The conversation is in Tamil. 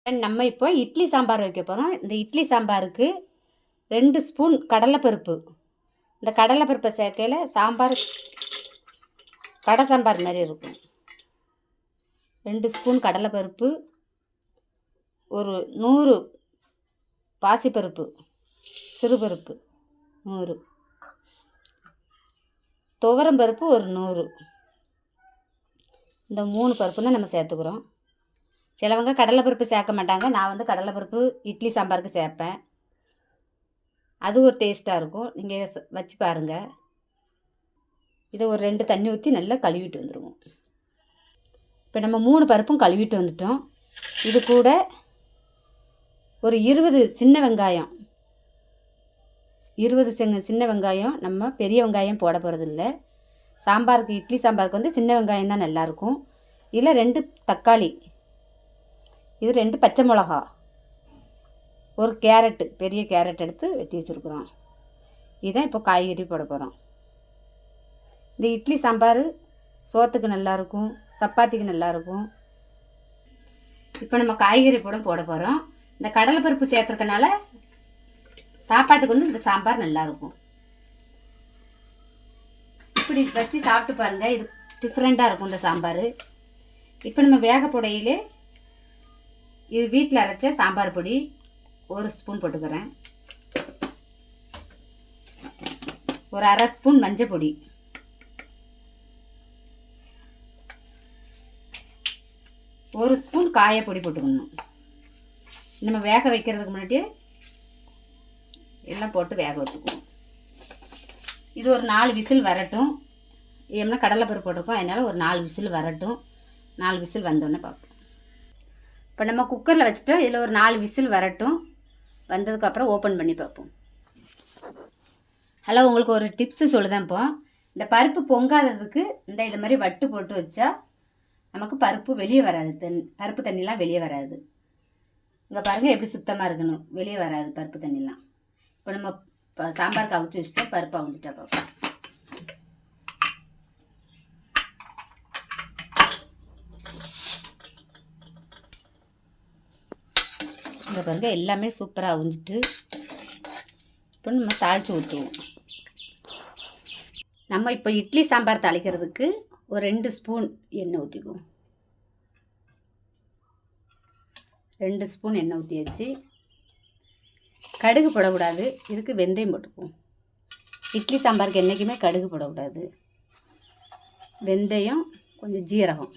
நம்ம இப்போ இட்லி சாம்பார் வைக்க போகிறோம். இந்த இட்லி சாம்பாருக்கு 2 ஸ்பூன் கடலைப்பருப்பு. இந்த கடலைப்பருப்பை சேர்க்கையில் சாம்பார் கடை சாம்பார் மாதிரி இருக்கும். 2 ஸ்பூன் கடலைப்பருப்பு, ஒரு 100 பாசிப்பருப்பு, சிறுபருப்பு 100, துவரம்பருப்பு ஒரு 100. இந்த 3 பருப்பு தான் நம்ம சேர்த்துக்கிறோம். சிலவங்க கடலைப்பருப்பு சேர்க்க மாட்டாங்க. நான் வந்து கடலைப்பருப்பு இட்லி சாம்பாருக்கு சேர்ப்பேன். அது ஒரு டேஸ்ட்டாக இருக்கும். நீங்கள் வச்சு பாருங்கள். இதை ஒரு 2 தண்ணி ஊற்றி நல்லா கழுவிட்டு வந்துடுவோம். இப்போ நம்ம 3 பருப்பும் கழுவிட்டு வந்துட்டோம். இது கூட ஒரு 20 சின்ன வெங்காயம், 20 சின்ன வெங்காயம். நம்ம பெரிய வெங்காயம் போட போகிறதில்ல. சாம்பாருக்கு இட்லி சாம்பாருக்கு வந்து சின்ன வெங்காயம் தான் நல்லாயிருக்கும். இதில் 2 தக்காளி, இது 2 பச்சை மிளகா, ஒரு கேரட்டு, பெரிய கேரட் எடுத்து வெட்டி வச்சுருக்குறோம். இதான் இப்போ காய்கறி போட போகிறோம். இந்த இட்லி சாம்பார் சோத்துக்கு நல்லாயிருக்கும், சப்பாத்திக்கு நல்லாயிருக்கும். இப்போ நம்ம காய்கறி போட போகிறோம். இந்த கடலைப்பருப்பு சேர்த்துருக்கனால சாப்பாட்டுக்கு வந்து இந்த சாம்பார் நல்லாயிருக்கும். இப்படி வச்சு சாப்பிட்டு பாருங்கள். இது டிஃப்ரெண்ட்டாக இருக்கும் இந்த சாம்பார். இப்போ நம்ம வேக போடையிலே இது வீட்டில் அரைச்ச சாம்பார் பொடி 1 ஸ்பூன் போட்டுக்கிறேன். ஒரு அரை ஸ்பூன் மஞ்சள் பொடி, ஒரு ஸ்பூன் காயப்பொடி போட்டுக்கணும். நம்ம வேக வைக்கிறதுக்கு முன்னாடியே எல்லாம் போட்டு வேக வச்சுக்குவோம். இது ஒரு 4 விசில் வரட்டும். ஏன்னா கடலைப்பருப்பு போட்டிருக்கோம், அதனால் ஒரு 4 விசில் வரட்டும். 4 விசில் வந்தோடனே பார்ப்போம். இப்போ நம்ம குக்கரில் வச்சுட்டோம். இதில் ஒரு 4 விசில் வரட்டும். வந்ததுக்கப்புறம் ஓப்பன் பண்ணி பார்ப்போம். ஹலோ, உங்களுக்கு ஒரு டிப்ஸு சொல்லுதேன். இப்போ இந்த பருப்பு பொங்காததுக்கு இது மாதிரி வட்டு போட்டு வச்சா நமக்கு பருப்பு வெளியே வராது. பருப்பு தண்ணிலாம் வெளியே வராது. இங்கே பாருங்கள் எப்படி சுத்தமாக இருக்கணும், வெளியே வராது பருப்பு தண்ணிலாம். இப்போ நம்ம சாம்பாருக்கு அவிச்சு வச்சுட்டோம், பருப்பு அவிச்சிட்டா பார்ப்போம். இங்கே பாருங்கள் எல்லாமே சூப்பராக அவிஞ்சிட்டு இப்போ நம்ம தாளித்து ஊற்றுவோம். நம்ம இப்போ இட்லி சாம்பார் தாளிக்கிறதுக்கு ஒரு 2 ஸ்பூன் எண்ணெய் ஊற்றிக்குவோம். 2 ஸ்பூன் எண்ணெய் ஊற்றியாச்சு. கடுகு போடக்கூடாது, இதுக்கு வெந்தயம் போட்டுக்குவோம். இட்லி சாம்பாருக்கு என்றைக்குமே கடுகு போடக்கூடாது. வெந்தயம், கொஞ்சம் ஜீரகம்.